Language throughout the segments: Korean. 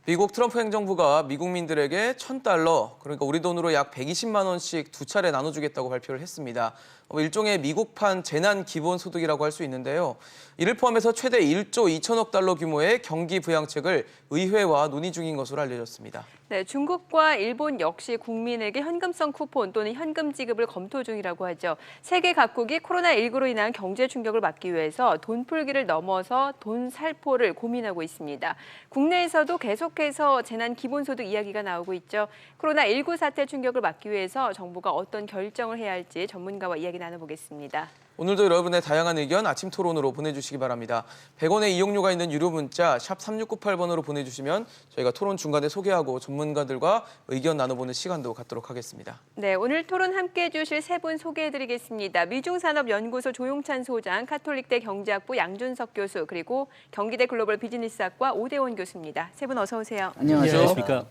미국 트럼프 행정부가 미국민들에게 $1,000, 그러니까 우리 돈으로 약 120만 원씩 두 차례 나눠주겠다고 발표를 했습니다. 일종의 미국판 재난 기본소득이라고 할 수 있는데요. 이를 포함해서 최대 1조 2천억 달러 규모의 경기 부양책을 의회와 논의 중인 것으로 알려졌습니다. 네, 중국과 일본 역시 국민에게 현금성 쿠폰 또는 현금 지급을 검토 중이라고 하죠. 세계 각국이 코로나19로 인한 경제 충격을 막기 위해서 돈 풀기를 넘어서 돈 살포를 고민하고 있습니다. 국내에서도 계속해서 재난 기본소득 이야기가 나오고 있죠. 코로나19 사태 충격을 막기 위해서 정부가 어떤 결정을 해야 할지 전문가와 이야기 나눠보겠습니다. 오늘도 여러분의 다양한 의견 아침 토론으로 보내주시기 바랍니다. 100원의 이용료가 있는 유료 문자 샵 3698번으로 보내주시면 저희가 토론 중간에 소개하고 전문가들과 의견 나눠보는 시간도 갖도록 하겠습니다. 네, 오늘 토론 함께해 주실 세 분 소개해드리겠습니다. 미중산업연구소 조용찬 소장, 카톨릭대 경제학부 양준석 교수, 그리고 경기대 글로벌 비즈니스학과 오대원 교수입니다. 세 분 어서 오세요. 안녕하십니까.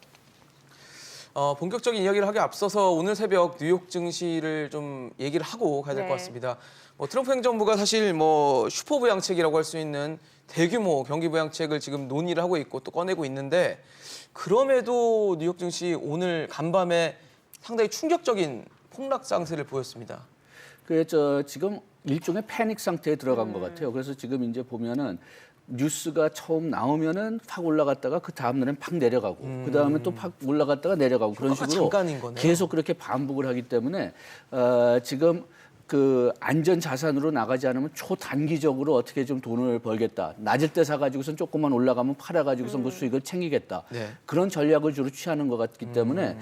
본격적인 이야기를 하기 앞서서 오늘 새벽 뉴욕 증시를 좀 얘기를 하고 가야 될 것 같습니다. 트럼프 행정부가 사실 슈퍼 부양책이라고 할 수 있는 대규모 경기 부양책을 지금 논의를 하고 있고 또 꺼내고 있는데 그럼에도 뉴욕 증시 오늘 간밤에 상당히 충격적인 폭락 상세를 보였습니다. 지금 일종의 패닉 상태에 들어간 것 같아요. 그래서 지금 이제 보면은 뉴스가 처음 나오면은 팍 올라갔다가 그 다음 날엔 팍 내려가고 그 다음에 또 팍 올라갔다가 내려가고 그런 식으로 잠깐인 거네요. 계속 그렇게 반복을 하기 때문에 지금 그 안전 자산으로 나가지 않으면 초단기적으로 어떻게 좀 돈을 벌겠다. 낮을 때 사가지고선 조금만 올라가면 팔아가지고선 그 수익을 챙기겠다. 네. 그런 전략을 주로 취하는 것 같기 때문에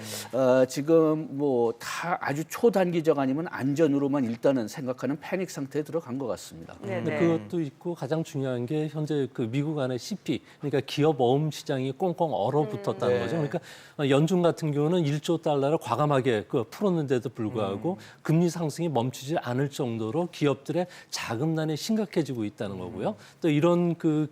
지금 다 아주 초단기적 아니면 안전으로만 일단은 생각하는 패닉 상태에 들어간 것 같습니다. 근데 그것도 있고 가장 중요한 게 현재 그 미국 안에 CP, 그러니까 기업 어음 시장이 꽁꽁 얼어붙었다는 거죠. 그러니까 연준 같은 경우는 1조 달러를 과감하게 풀었는데도 불구하고 금리 상승이 멈추지 않을 정도로 기업들의 자금난이 심각해지고 있다는 거고요. 또 이런 그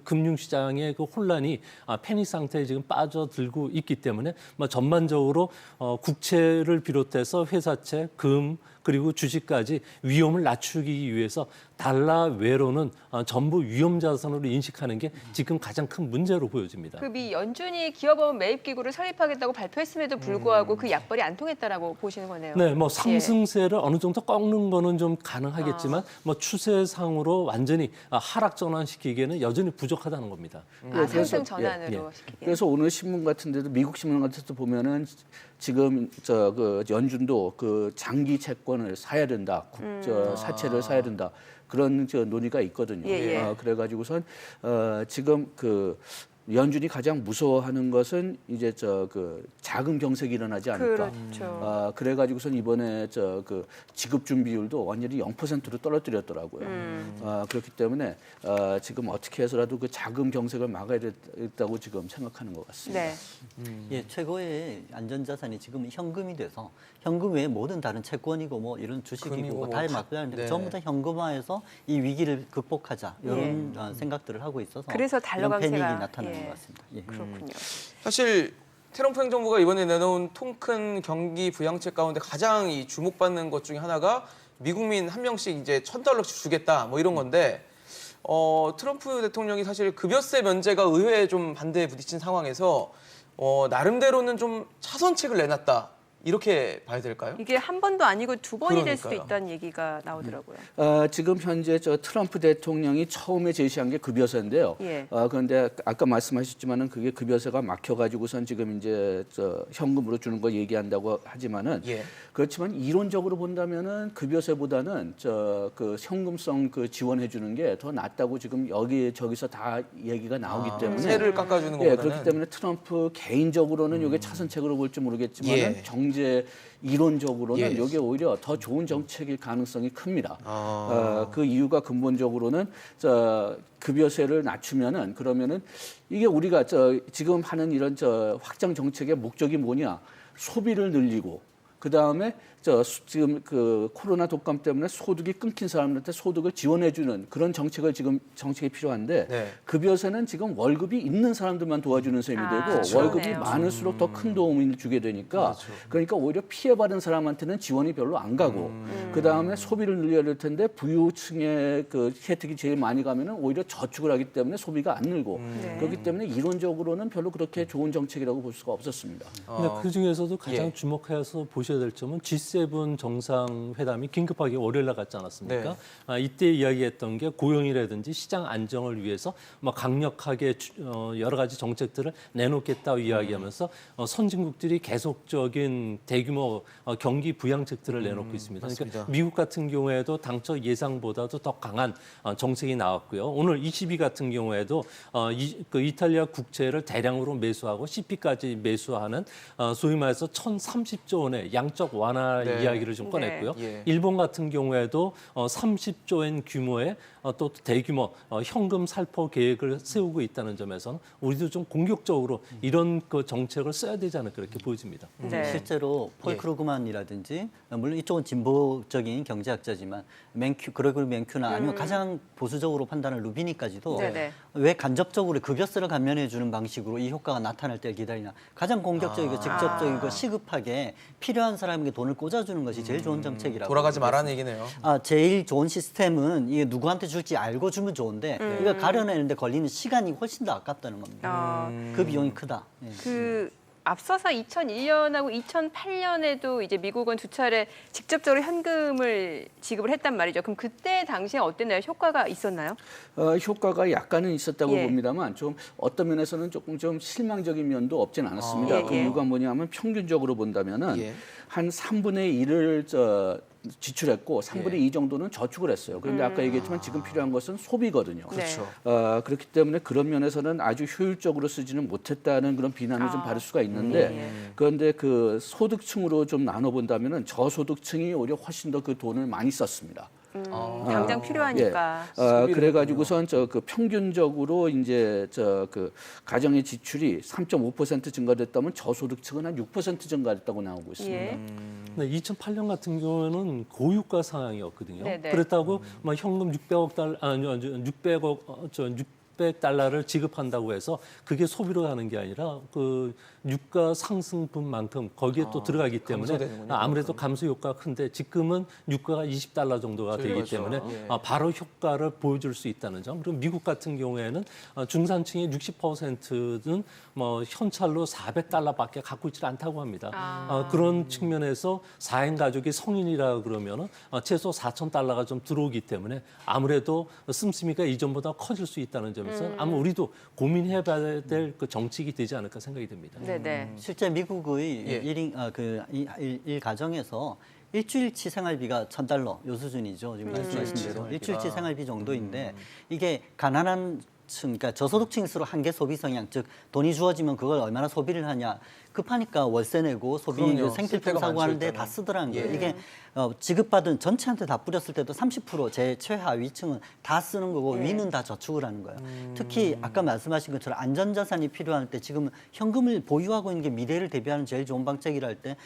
금융시장의 그 혼란이 패닉 상태에 지금 빠져들고 있기 때문에 전반적으로 국채를 비롯해서 회사채, 금, 그리고 주식까지 위험을 낮추기 위해서 달러 외로는 전부 위험 자산으로 인식하는 게 지금 가장 큰 문제로 보여집니다. 그 미 연준이 기업어음 매입 기구를 설립하겠다고 발표했음에도 불구하고 그 약벌이 안 통했다라고 보시는 거네요. 네, 상승세를 어느 정도 꺾는 거는 좀 가능하겠지만 추세상으로 완전히 하락 전환시키기에는 여전히 부족하다는 겁니다. 상승 전환으로 시키기. 그래서 오늘 신문 같은데도 미국 신문 같은 데도 보면은 지금 그 연준도 그 장기 채권을 사야 된다, 사채를 사야 된다 그런 논의가 있거든요. 그래가지고선 지금 그 연준이 가장 무서워하는 것은 이제 그 자금 경색이 일어나지 않을까. 그렇죠. 그래가지고선 이번에 그 지급 준비율도 완전히 0%로 떨어뜨렸더라고요. 그렇기 때문에 지금 어떻게 해서라도 그 자금 경색을 막아야 된다고 지금 생각하는 것 같습니다. 네. 예, 최고의 안전자산이 지금 현금이 돼서 현금 외에 모든 다른 채권이고 이런 주식이고 다 맡겨야 하는데 전부 다 현금화해서 이 위기를 극복하자 이런 생각들을 하고 있어서 그래서 달러 이런 패닉이 강세가 나타나는 것 같습니다. 예. 그렇군요. 사실 트럼프 행정부가 이번에 내놓은 통 큰 경기 부양책 가운데 가장 이 주목받는 것 중에 하나가 미국민 한 명씩 이제 $1,000씩 주겠다 이런 건데 트럼프 대통령이 사실 급여세 면제가 의회에 좀 반대에 부딪힌 상황에서 나름대로는 좀 차선책을 내놨다. 이렇게 봐야 될까요? 이게 한 번도 아니고 두 번이 될 수도 그러니까요. 있다는 얘기가 나오더라고요. 지금 현재 트럼프 대통령이 처음에 제시한 게 급여세인데요. 그런데 아까 말씀하셨지만은 그게 급여세가 막혀가지고선 지금 이제 현금으로 주는 거 얘기한다고 하지만은 그렇지만 이론적으로 본다면은 급여세보다는 그 현금성 그 지원해 주는 게 더 낫다고 지금 저기서 다 얘기가 나오기 때문에 세를 깎아주는 거보다는 그렇기 때문에 트럼프 개인적으로는 이게 차선책으로 볼지 모르겠지만은 경제 이론적으로는 이게 오히려 더 좋은 정책일 가능성이 큽니다. 그 이유가 근본적으로는 급여세를 낮추면은 그러면은 이게 우리가 지금 하는 이런 확장 정책의 목적이 뭐냐? 소비를 늘리고 그다음에 지금 그 코로나 독감 때문에 소득이 끊긴 사람들한테 소득을 지원해주는 그런 정책이 필요한데 네. 급여세는 지금 월급이 있는 사람들만 도와주는 셈이 되고 그렇죠. 월급이 그러네요. 많을수록 더 큰 도움을 주게 되니까 그러니까 오히려 피해받은 사람한테는 지원이 별로 안 가고 그다음에 소비를 늘려야 될 텐데 부유층의 그 혜택이 제일 많이 가면은 오히려 저축을 하기 때문에 소비가 안 늘고 네. 그렇기 때문에 이론적으로는 별로 그렇게 좋은 정책이라고 볼 수가 없었습니다. 근데 그 중에서도 가장 예. 주목해서 보셔야 될 점은 G7 정상회담이 긴급하게 월요일날 갔지 않았습니까? 네. 이때 이야기했던 게 고용이라든지 시장 안정을 위해서 강력하게 여러 가지 정책들을 내놓겠다고 이야기하면서 선진국들이 계속적인 대규모 경기 부양책들을 내놓고 있습니다. 맞습니다. 그러니까 미국 같은 경우에도 당초 예상보다도 더 강한 정책이 나왔고요. 오늘 ECB 같은 경우에도 그 이탈리아 국채를 대량으로 매수하고 CP까지 매수하는 소위 말해서 1,030조 원의 양적 완화 네. 이야기를 좀 꺼냈고요. 네. 예. 일본 같은 경우에도 30조 엔 규모의 또 대규모 현금 살포 계획을 세우고 있다는 점에서는 우리도 좀 공격적으로 이런 그 정책을 써야 되지 않을까 그렇게 보여집니다. 네. 실제로 폴 예. 크루그만이라든지 물론 이쪽은 진보적인 경제학자지만 그레고리 맨큐나 아니면 가장 보수적으로 판단하는 루비니까지도 네네. 왜 간접적으로 급여세를 감면해 주는 방식으로 이 효과가 나타날 때를 기다리냐. 가장 공격적이고 직접적이고 시급하게 필요한 사람에게 돈을 꽂아주는 것이 제일 좋은 정책이라고. 돌아가지 말라는 얘기네요. 제일 좋은 시스템은 이게 누구한테 줄지 알고 주면 좋은데 이거 가려내는데 걸리는 시간이 훨씬 더 아깝다는 겁니다. 그 비용이 크다. 예. 그 앞서서 2001년하고 2008년에도 이제 미국은 두 차례 직접적으로 현금을 지급을 했단 말이죠. 그럼 그때 당시에 어땠나요? 효과가 있었나요? 효과가 약간은 있었다고 예. 봅니다만 좀 어떤 면에서는 조금 좀 실망적인 면도 없진 않았습니다. 예, 그 예. 이유가 뭐냐면 평균적으로 본다면은 예. 한 3분의 1을 지출했고 3분의 2 정도는 저축을 했어요. 그런데 아까 얘기했지만 지금 필요한 것은 소비거든요. 그렇죠. 그렇기 때문에 그런 면에서는 아주 효율적으로 쓰지는 못했다는 그런 비난을 좀 받을 수가 있는데 그런데 그 소득층으로 좀 나눠본다면은 저소득층이 오히려 훨씬 더 그 돈을 많이 썼습니다. 당장 필요하니까. 그래가지고선 그 평균적으로 이제 그 가정의 지출이 3.5% 증가됐다면 저소득층은 한 6% 증가됐다고 나오고 있습니다. 예. 네, 2008년 같은 경우에는 고유가 상황이었거든요. 네네. 그렇다고 막 현금 600억 달러, 600달러를 지급한다고 해서 그게 소비로 가는 게 아니라 그 유가 상승분만큼 거기에 또 들어가기 때문에 감소되는군요. 아무래도 감소 효과가 큰데 지금은 유가가 20달러 정도가 되기 그렇죠. 때문에 예. 바로 효과를 보여줄 수 있다는 점. 그리고 미국 같은 경우에는 중산층의 60%는 뭐 현찰로 400달러밖에 갖고 있지 않다고 합니다. 그런 측면에서 4인 가족이 성인이라 그러면은 최소 4,000달러가 좀 들어오기 때문에 아무래도 씀씀이가 이전보다 커질 수 있다는 점에서 아마 우리도 고민해봐야 될 그 정책이 되지 않을까 생각이 됩니다. 네네. 실제 미국의 예. 일 가정에서 일주일치 생활비가 $1,000 요 수준이죠. 지금 말씀하신 대로 생활비가. 일주일치 생활비 정도인데 이게 가난한 층, 그러니까 저소득층일수록 한계 소비 성향, 즉 돈이 주어지면 그걸 얼마나 소비를 하냐. 급하니까 월세 내고 소비 그럼요. 생필품 쓸 데가 사고 많죠, 하는데 일단은. 다 쓰더라는 거예요. 예. 이게 지급받은 전체한테 다 뿌렸을 때도 30% 제 최하위층은 다 쓰는 거고 위는 다 저축을 하는 거예요. 특히 아까 말씀하신 것처럼 안전자산이 필요할 때 지금 현금을 보유하고 있는 게 미래를 대비하는 제일 좋은 방책이라 할 때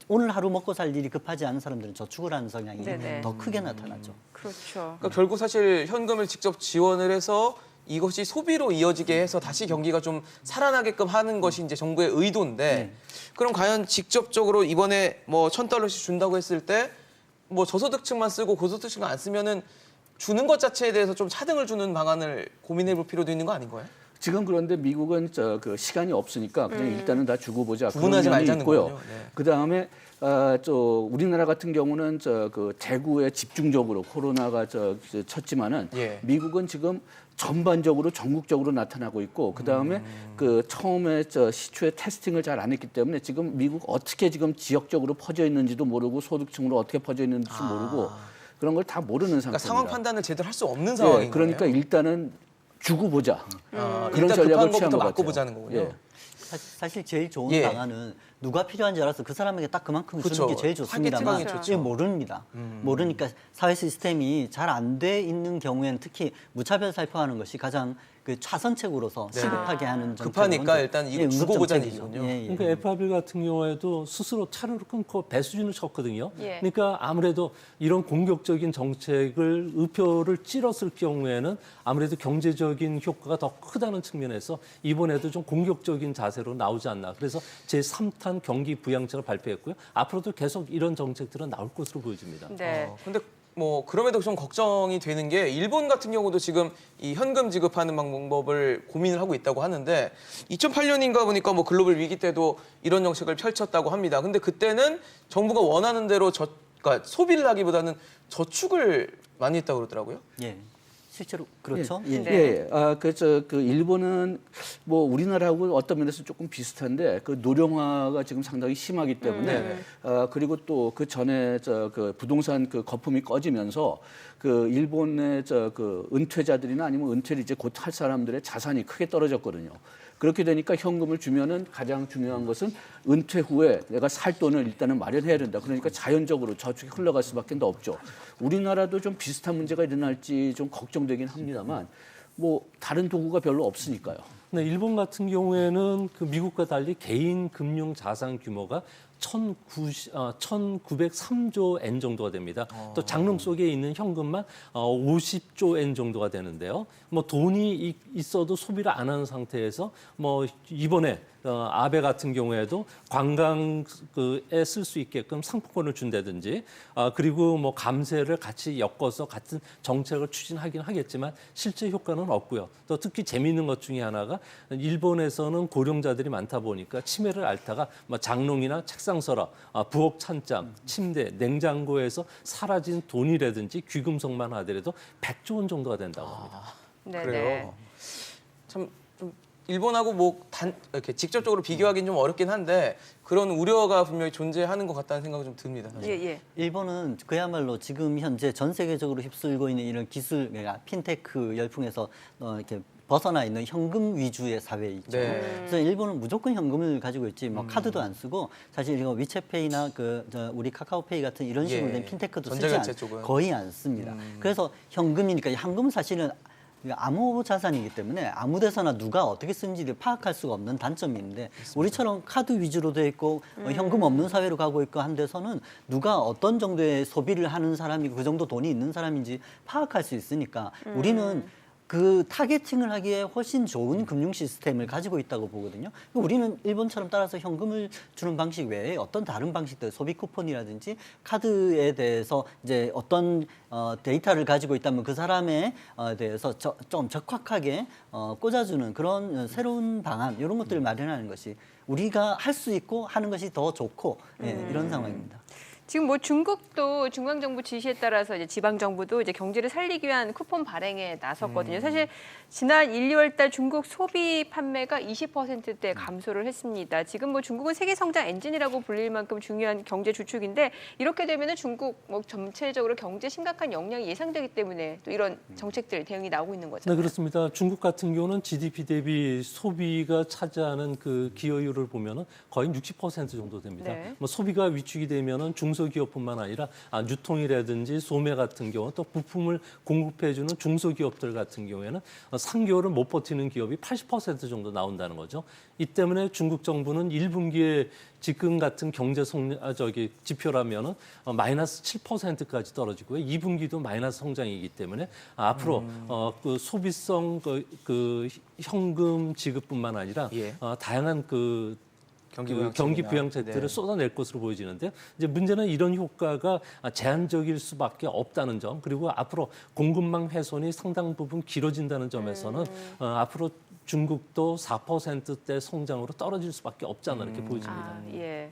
오늘 하루 먹고 살 일이 급하지 않은 사람들은 저축을 하는 성향이 네네. 더 크게 나타나죠. 그렇죠. 그러니까 결국 사실 현금을 직접 지원을 해서 이것이 소비로 이어지게 해서 다시 경기가 좀 살아나게끔 하는 것이 이제 정부의 의도인데 그럼 과연 직접적으로 이번에 뭐 $1,000씩 준다고 했을 때 뭐 저소득층만 쓰고 고소득층만 안 쓰면은 주는 것 자체에 대해서 좀 차등을 주는 방안을 고민해볼 필요도 있는 거 아닌 거예요? 지금 그런데 미국은 그 시간이 없으니까 그냥 일단은 다 주고 보자 그런 구분하지 면이 말자는 있고요. 거군요. 네. 그 다음에 우리나라 같은 경우는 그 대구에 집중적으로 코로나가 쳤지만은 예. 미국은 지금 전반적으로 전국적으로 나타나고 있고 그 다음에 그 처음에 시초에 테스팅을 잘 안 했기 때문에 지금 미국 어떻게 지금 지역적으로 퍼져 있는지도 모르고 소득층으로 어떻게 퍼져 있는지도 모르고 그런 걸 다 모르는 그러니까 상태입니다. 상황 판단을 제대로 할 수 없는 상황인 그러니까 거예요. 일단은 주고 보자. 그런 일단 전략을 급한 취한 것부터 것 막고 같아요. 보자는 거군요. 예. 사실 제일 좋은 예. 방안은 누가 필요한지 알아서 그 사람에게 딱 그만큼 그쵸. 주는 게 제일 좋습니다만 타겟팅이 이게 모릅니다. 모르니까 사회 시스템이 잘 안 돼 있는 경우에는 특히 무차별 살포하는 것이 가장 그 차선책으로서 시급하게 하는 정책은 급하니까 먼저, 일단 이거 예, 주고 보자는 응급정책이죠. 얘기군요. 예, 예. 그러니까 FRB 같은 경우에도 스스로 차를 끊고 배수진을 쳤거든요. 예. 그러니까 아무래도 이런 공격적인 정책을 의표를 찌렀을 경우에는 아무래도 경제적인 효과가 더 크다는 측면에서 이번에도 좀 공격적인 자세로 나오지 않나. 그래서 제3탄 경기 부양책을 발표했고요. 앞으로도 계속 이런 정책들은 나올 것으로 보여집니다. 네. 근데 뭐 그럼에도 좀 걱정이 되는 게 일본 같은 경우도 지금 이 현금 지급하는 방법을 고민을 하고 있다고 하는데 2008년인가 보니까 뭐 글로벌 위기 때도 이런 정책을 펼쳤다고 합니다. 근데 그때는 정부가 원하는 대로 그러니까 소비를 하기보다는 저축을 많이 했다고 그러더라고요. 예. 실제로 그렇죠. 예. 예. 네. 예. 그래서 그 일본은 뭐 우리나라하고 어떤 면에서 조금 비슷한데 그 노령화가 지금 상당히 심하기 때문에 그리고 또 그 전에 그 부동산 그 거품이 꺼지면서 그 일본의 그 은퇴자들이나 아니면 은퇴를 이제 곧 할 사람들의 자산이 크게 떨어졌거든요. 그렇게 되니까 현금을 주면은 가장 중요한 것은 은퇴 후에 내가 살 돈을 일단은 마련해야 된다. 그러니까 자연적으로 저축이 흘러갈 수밖에 없죠. 우리나라도 좀 비슷한 문제가 일어날지 좀 걱정되긴 합니다만 뭐 다른 도구가 별로 없으니까요. 네, 일본 같은 경우에는 그 미국과 달리 개인 금융 자산 규모가 1,903조 엔 정도가 됩니다. 또 장롱 속에 있는 현금만 50조 엔 정도가 되는데요. 뭐 돈이 있어도 소비를 안 하는 상태에서 뭐 이번에 아베 같은 경우에도 관광에 쓸 수 있게끔 상품권을 준다든지 그리고 뭐 감세를 같이 엮어서 같은 정책을 추진하긴 하겠지만 실제 효과는 없고요. 또 특히 재미있는 것 중에 하나가 일본에서는 고령자들이 많다 보니까 치매를 앓다가 뭐 장롱이나 책상 서랍, 부엌 찬장, 침대, 냉장고에서 사라진 돈이라든지 귀금속만 하더라도 100조 원 정도가 된다고 합니다. 네네. 그래요. 참 좀 일본하고 뭐 이렇게 직접적으로 비교하기는 좀 어렵긴 한데 그런 우려가 분명히 존재하는 것 같다는 생각이 좀 듭니다. 사실. 예, 예. 일본은 그야말로 지금 현재 전 세계적으로 휩쓸고 있는 이런 기술, 그러니까 핀테크 열풍에서 이렇게 벗어나 있는 현금 위주의 사회이죠. 네. 그래서 일본은 무조건 현금을 가지고 있지, 뭐 카드도 안 쓰고 사실 이거 위챗페이나 우리 카카오페이 같은 이런 식으로 예. 된 핀테크도 전자결제 쪽은. 거의 안 씁니다. 그래서 현금이니까 현금은 사실은 암호 자산이기 때문에 아무 데서나 누가 어떻게 쓰는지를 파악할 수가 없는 단점이 있는데 우리처럼 카드 위주로 돼 있고 현금 없는 사회로 가고 있고 한 데서는 누가 어떤 정도의 소비를 하는 사람이고 그 정도 돈이 있는 사람인지 파악할 수 있으니까 우리는 그 타겟팅을 하기에 훨씬 좋은 금융 시스템을 가지고 있다고 보거든요. 우리는 일본처럼 따라서 현금을 주는 방식 외에 어떤 다른 방식들, 소비 쿠폰이라든지 카드에 대해서 이제 어떤 데이터를 가지고 있다면 그 사람에 대해서 좀 적확하게 꽂아주는 그런 새로운 방안 이런 것들을 마련하는 것이 우리가 할 수 있고 하는 것이 더 좋고 이런 상황입니다. 지금 뭐 중국도 중앙정부 지시에 따라서 이제 지방정부도 이제 경제를 살리기 위한 쿠폰 발행에 나섰거든요. 사실 지난 1, 2월 달 중국 소비 판매가 20%대 감소를 했습니다. 지금 뭐 중국은 세계 성장 엔진이라고 불릴 만큼 중요한 경제 주축인데 이렇게 되면은 중국 뭐 전체적으로 경제 심각한 영향이 예상되기 때문에 또 이런 정책들 대응이 나오고 있는 거죠. 네, 그렇습니다. 중국 같은 경우는 GDP 대비 소비가 차지하는 그 기여율을 보면은 거의 60% 정도 됩니다. 네. 뭐 소비가 위축이 되면은 중소기업뿐만 아니라 유통이라든지 소매 같은 경우 또 부품을 공급해주는 중소기업들 같은 경우에는 3개월을 못 버티는 기업이 80% 정도 나온다는 거죠. 이 때문에 중국 정부는 1분기에 지금 같은 경제 지표라면은 마이너스 7%까지 떨어지고요. 2분기도 마이너스 성장이기 때문에 앞으로 그 소비성 그 현금 지급뿐만 아니라 예. 다양한 경기 부양책들을 네. 쏟아낼 것으로 보여지는데 이제 문제는 이런 효과가 제한적일 수밖에 없다는 점 그리고 앞으로 공급망 훼손이 상당 부분 길어진다는 점에서는 앞으로 중국도 4%대 성장으로 떨어질 수밖에 없지 않나 이렇게 보여집니다. 예.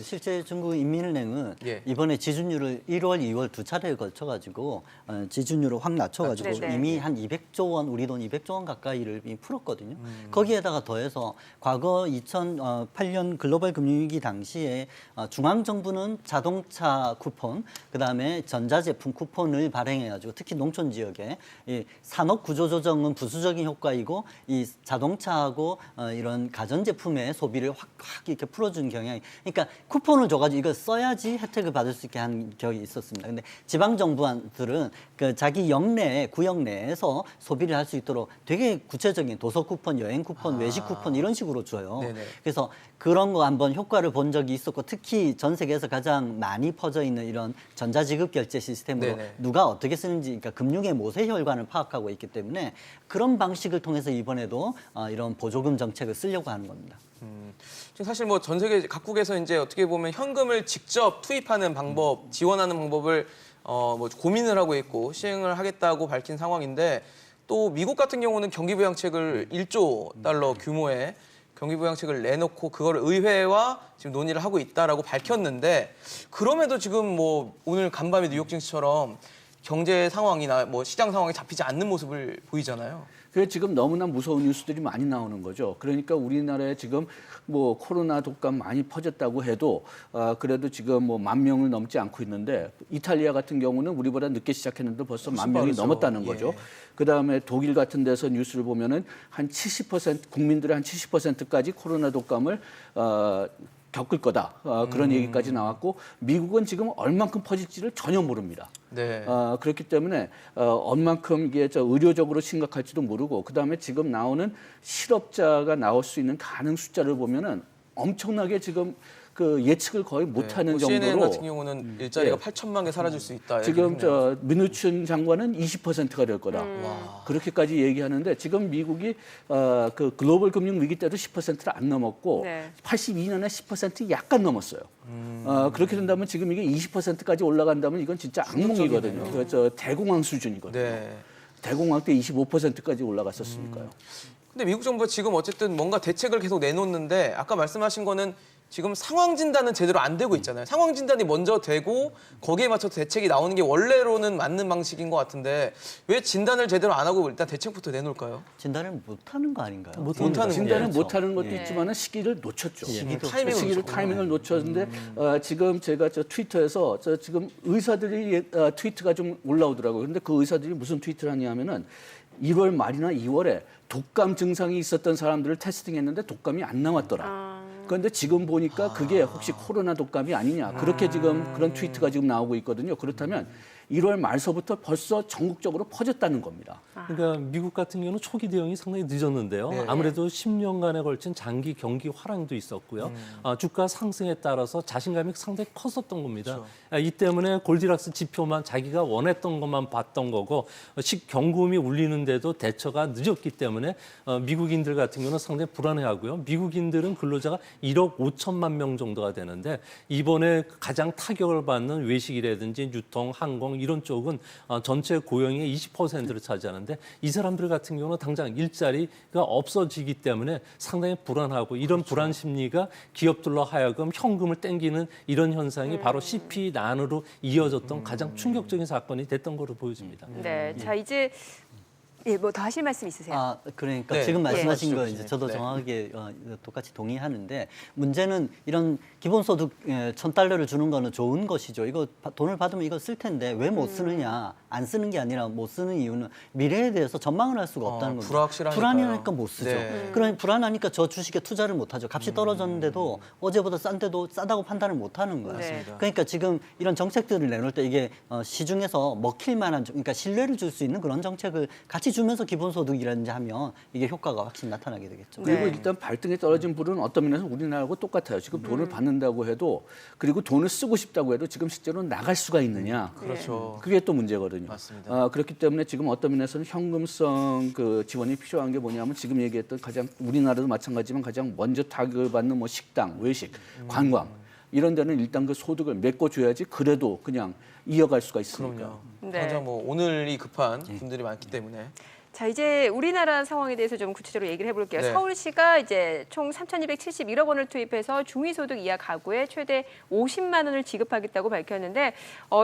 실제 중국 인민은행은 예. 이번에 지준율을 1월, 2월 두 차례에 걸쳐 가지고 지준율을 확 낮춰가지고 네네. 이미 한 200조 원, 우리 돈 200조 원 가까이를 이미 풀었거든요. 거기에다가 더해서 과거 2008년 글로벌 금융위기 당시에 중앙 정부는 자동차 쿠폰, 그다음에 전자제품 쿠폰을 발행해가지고 특히 농촌 지역에 이 산업 구조 조정은 부수적인 효과이고 이 자동차하고 이런 가전제품의 소비를 확 이렇게 풀어준 경향이. 그러니까 쿠폰을 줘가지고 이거 써야지 혜택을 받을 수 있게 한 격이 있었습니다. 근데 지방 정부들은 그 자기 영내 구역 내에서 소비를 할 수 있도록 되게 구체적인 도서 쿠폰, 여행 쿠폰, 외식 쿠폰 이런 식으로 줘요. 네네. 그래서 그런 거 한번 효과를 본 적이 있었고 특히 전 세계에서 가장 많이 퍼져 있는 이런 전자지급 결제 시스템으로 네네. 누가 어떻게 쓰는지, 그러니까 금융의 모세 혈관을 파악하고 있기 때문에 그런 방식을 통해서 이번에도 이런 보조금 정책을 쓰려고 하는 겁니다. 지금 사실 뭐 전 세계 각국에서 이제 어떻게 보면 현금을 직접 투입하는 방법, 지원하는 방법을 뭐 고민을 하고 있고 시행을 하겠다고 밝힌 상황인데 또 미국 같은 경우는 경기부양책을 1조 달러 규모의 경기부양책을 내놓고 그걸 의회와 지금 논의를 하고 있다라고 밝혔는데 그럼에도 지금 뭐 오늘 간밤에 뉴욕 증시처럼 경제 상황이나 뭐 시장 상황이 잡히지 않는 모습을 보이잖아요. 그게 지금 너무나 무서운 뉴스들이 많이 나오는 거죠. 그러니까 우리나라에 지금 뭐 코로나 독감 많이 퍼졌다고 해도 그래도 지금 뭐 10,000명을 넘지 않고 있는데 이탈리아 같은 경우는 우리보다 늦게 시작했는데 벌써 10,000명이 빠르죠. 넘었다는 거죠. 예. 그다음에 독일 같은 데서 뉴스를 보면은 한 70% 국민들의 한 70%까지 코로나 독감을 겪을 거다. 그런 얘기까지 나왔고 미국은 지금 얼만큼 퍼질지를 전혀 모릅니다. 네. 그렇기 때문에 얼만큼 이게 의료적으로 심각할지도 모르고 그다음에 지금 나오는 실업자가 나올 수 있는 가능 숫자를 보면은 엄청나게 지금 그 예측을 거의 못하는 뭐 CNN 정도로 같은 경우는 일자리가 예. 8천만 개 사라질 수 있다. 지금 이렇게 했네요. 민우춘 장관은 20%가 될 거다. 와. 그렇게까지 얘기하는데 지금 미국이 그 글로벌 금융 위기 때도 10%를 안 넘었고 네. 82년에 10% 약간 넘었어요. 그렇게 된다면 지금 이게 20%까지 올라간다면 이건 진짜 악몽이거든요. 그래서 대공황 수준이거든요. 네. 대공황 때 25%까지 올라갔었으니까요. 근데 미국 정부가 지금 어쨌든 뭔가 대책을 계속 내놓는데 아까 말씀하신 거는 지금 상황 진단은 제대로 안 되고 있잖아요. 상황 진단이 먼저 되고 거기에 맞춰서 대책이 나오는 게 원래로는 맞는 방식인 것 같은데 왜 진단을 제대로 안 하고 일단 대책부터 내놓을까요? 진단을 못하는 거 아닌가요? 못하는 진단은 거죠. 못하는 것도 예. 있지만 시기를 놓쳤죠. 타이밍을 타이밍을 놓쳤는데 지금 제가 트위터에서 지금 의사들이 트위트가 좀 올라오더라고요. 근데 그 의사들이 무슨 트위트를 하냐면은 1월 말이나 2월에 독감 증상이 있었던 사람들을 테스팅했는데 독감이 안 나왔더라. 그런데 지금 보니까 그게 혹시 코로나 독감이 아니냐. 그렇게 지금 그런 트위트가 지금 나오고 있거든요. 그렇다면 1월 말서부터 벌써 전국적으로 퍼졌다는 겁니다. 그러니까 미국 같은 경우는 초기 대응이 상당히 늦었는데요. 네. 아무래도 10년간에 걸친 장기 경기 화랑도 있었고요. 주가 상승에 따라서 자신감이 상당히 컸었던 겁니다. 이 때문에 골디락스 지표만 자기가 원했던 것만 봤던 거고 경고음이 울리는데도 대처가 늦었기 때문에 미국인들 같은 경우는 상당히 불안해하고요. 미국인들은 근로자가 1억 5천만 명 정도가 되는데 이번에 가장 타격을 받는 외식이라든지 유통, 항공 이런 쪽은 전체 고용의 20%를 차지하는데 이 사람들 같은 경우는 당장 일자리가 없어지기 때문에 상당히 불안하고 이런 불안 심리가 기업들로 하여금 현금을 땡기는 이런 현상이 바로 CP 난으로 이어졌던 가장 충격적인 사건이 됐던 것으로 보여집니다. 네, 자 이제 뭐 더 하실 말씀 있으세요? 그러니까 네. 지금 말씀하신 예. 거 이제 저도 네. 정확하게 똑같이 동의하는데 문제는 이런 기본소득 1,000달러를 주는 거는 좋은 것이죠. 이거 돈을 받으면 이거 쓸 텐데 왜 못 쓰느냐? 안 쓰는 게 아니라 못 쓰는 이유는 미래에 대해서 전망을 할 수가 없다는 겁니다. 불확실하니까요. 불안하니까 못 쓰죠. 네. 그러니 불안하니까 저 주식에 투자를 못 하죠. 값이 떨어졌는데도 어제보다 싼데도 싸다고 판단을 못 하는 거예요. 네. 그러니까 지금 이런 정책들을 내놓을 때 이게 시중에서 먹힐 만한 그러니까 신뢰를 줄 수 있는 그런 정책을 같이 주면서 기본소득이라든지 하면 이게 효과가 확실히 나타나게 되겠죠. 그리고 네. 일단 발등에 떨어진 불은 어떤 면에서 우리나라하고 똑같아요. 지금 돈을 받는다고 해도 그리고 돈을 쓰고 싶다고 해도 지금 실제로 나갈 수가 있느냐. 그렇죠. 그게 또 문제거든요. 맞습니다. 그렇기 때문에 지금 어떤 면에서는 현금성 그 지원이 필요한 게 뭐냐면 지금 얘기했던 가장 우리나라도 마찬가지지만 가장 먼저 타격을 받는 뭐 식당, 외식, 관광 이런 데는 일단 그 소득을 메꿔줘야지 그래도 그냥 이어갈 수가 있으니까. 그럼요. 네. 당장 뭐 오늘이 급한 분들이 많기 때문에. 자, 이제 우리나라 상황에 대해서 좀 구체적으로 얘기를 해볼게요. 네. 서울시가 이제 총 3,271억 원을 투입해서 중위소득 이하 가구에 최대 50만 원을 지급하겠다고 밝혔는데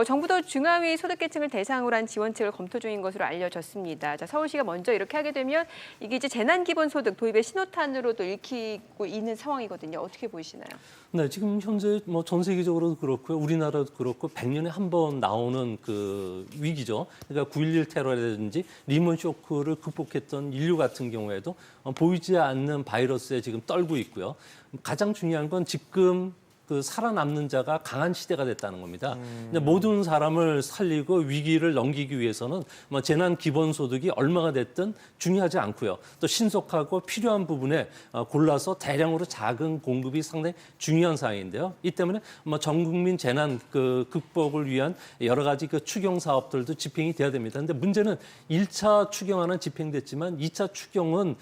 정부도 중하위 소득계층을 대상으로 한 지원책을 검토 중인 것으로 알려졌습니다. 자, 서울시가 먼저 이렇게 하게 되면 이게 이제 재난기본소득 도입의 신호탄으로도 읽히고 있는 상황이거든요. 어떻게 보이시나요? 네, 지금 현재 뭐 전 세계적으로도 그렇고요, 우리나라도 그렇고 100년에 한 번 나오는 그 위기죠. 그러니까 9.11 테러라든지 리먼 쇼크를 극복했던 인류 같은 경우에도 보이지 않는 바이러스에 지금 떨고 있고요. 가장 중요한 건 지금 그 살아남는 자가 강한 시대가 됐다는 겁니다. 근데 모든 사람을 살리고 위기를 넘기기 위해서는 뭐 재난 기본소득이 얼마가 됐든 중요하지 않고요. 또 신속하고 필요한 부분에 골라서 대량으로 작은 공급이 상당히 중요한 사항인데요. 이 때문에 뭐 전 국민 재난 그 극복을 위한 여러 가지 그 추경 사업들도 집행이 돼야 됩니다. 근데 문제는 1차 추경안은 집행됐지만 2차 추경은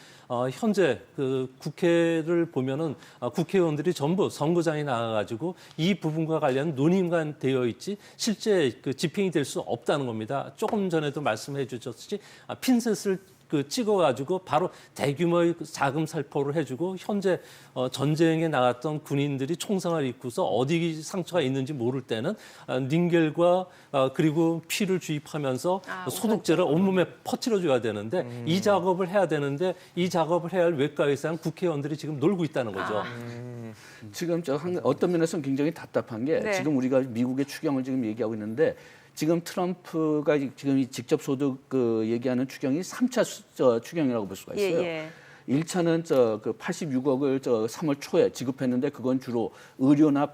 현재 그 국회를 보면은 국회의원들이 전부 선거장에 나가가지고 이 부분과 관련 논의만 되어 있지 실제 그 집행이 될 수 없다는 겁니다. 조금 전에도 말씀해 주셨듯이 핀셋을 그 찍어가지고 바로 대규모의 자금 살포를 해주고 현재 전쟁에 나갔던 군인들이 총상을 입고서 어디 상처가 있는지 모를 때는 닌겔과 그리고 피를 주입하면서 소독제를 온몸에 퍼뜨려줘야 되는데 이 작업을 해야 되는데 이 작업을 해야 할 외과의사는 국회의원들이 지금 놀고 있다는 거죠. 지금 어떤 면에서는 굉장히 답답한 게 네. 지금 우리가 미국의 추경을 지금 얘기하고 있는데 지금 트럼프가 지금 이 직접 소득 그 얘기하는 추경이 3차 추경이라고 볼 수가 있어요. 예. 1차는 그 86억을 3월 초에 지급했는데 그건 주로 의료나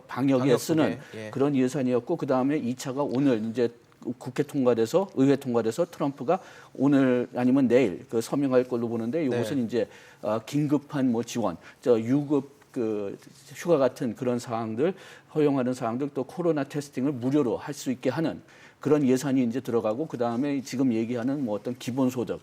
방역에 쓰는 예. 그런 예산이었고 그다음에 2차가 오늘 이제 국회 통과돼서 의회 통과돼서 트럼프가 오늘 아니면 내일 그 서명할 걸로 보는데 이것은 이제 긴급한 뭐 지원, 유급 그 휴가 같은 그런 사항들 허용하는 사항들 또 코로나 테스팅을 무료로 할 수 있게 하는 그런 예산이 이제 들어가고 그 다음에 지금 얘기하는 뭐 어떤 기본소득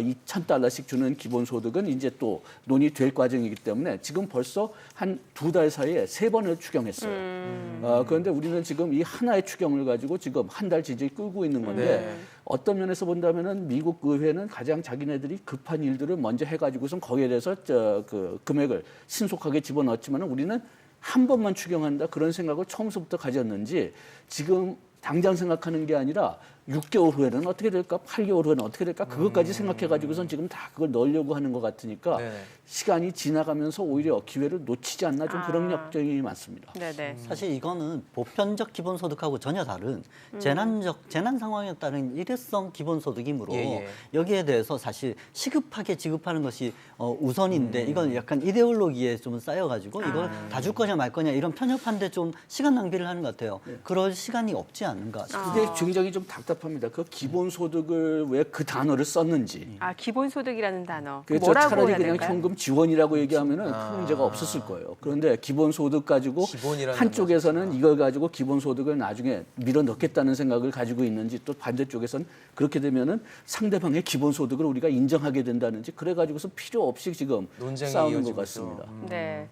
이 $1,000씩 주는 기본소득은 이제 또 논의될 과정이기 때문에 지금 벌써 한 2달 사이에 3번을 추경했어요. 그런데 우리는 지금 이 하나의 추경을 가지고 지금 한 달 지지 끌고 있는 건데 어떤 면에서 본다면은 미국 의회는 가장 자기네들이 급한 일들을 먼저 해가지고선 거기에 대해서 그 금액을 신속하게 집어넣었지만은 우리는 한 번만 추경한다 그런 생각을 처음부터 가졌는지 지금 당장 생각하는 게 아니라 6개월 후에는 어떻게 될까, 8개월 후에는 어떻게 될까 그것까지 생각해가지고선 지금 다 그걸 넣으려고 하는 것 같으니까 네네. 시간이 지나가면서 오히려 기회를 놓치지 않나 좀 그런 걱정이 많습니다. 네네. 사실 이거는 보편적 기본소득하고 전혀 다른 재난 상황에 따른 일회성 기본소득이므로 예. 여기에 대해서 사실 시급하게 지급하는 것이 우선인데 이건 약간 이데올로기에 좀 쌓여가지고 이걸 다 줄 거냐 말 거냐 이런 편협한데 좀 시간 낭비를 하는 것 같아요. 그럴 시간이 없지 않은가 싶습니다. 그게 굉장히 좀 답답합니다. 그 기본소득을 왜 그 단어를 썼는지. 기본소득이라는 단어. 그렇죠. 뭐라고 차라리 해야 그냥 될까요? 현금 지원이라고 얘기하면은 큰 문제가 없었을 거예요. 그런데 기본소득 가지고 기본이라는 한쪽에서는 이걸 가지고 기본소득을 나중에 밀어 넣겠다는 생각을 가지고 있는지 또 반대쪽에서는 그렇게 되면은 상대방의 기본소득을 우리가 인정하게 된다는지 그래가지고서 필요 없이 지금 논쟁이 싸우는 것 이어지고 같습니다. 네.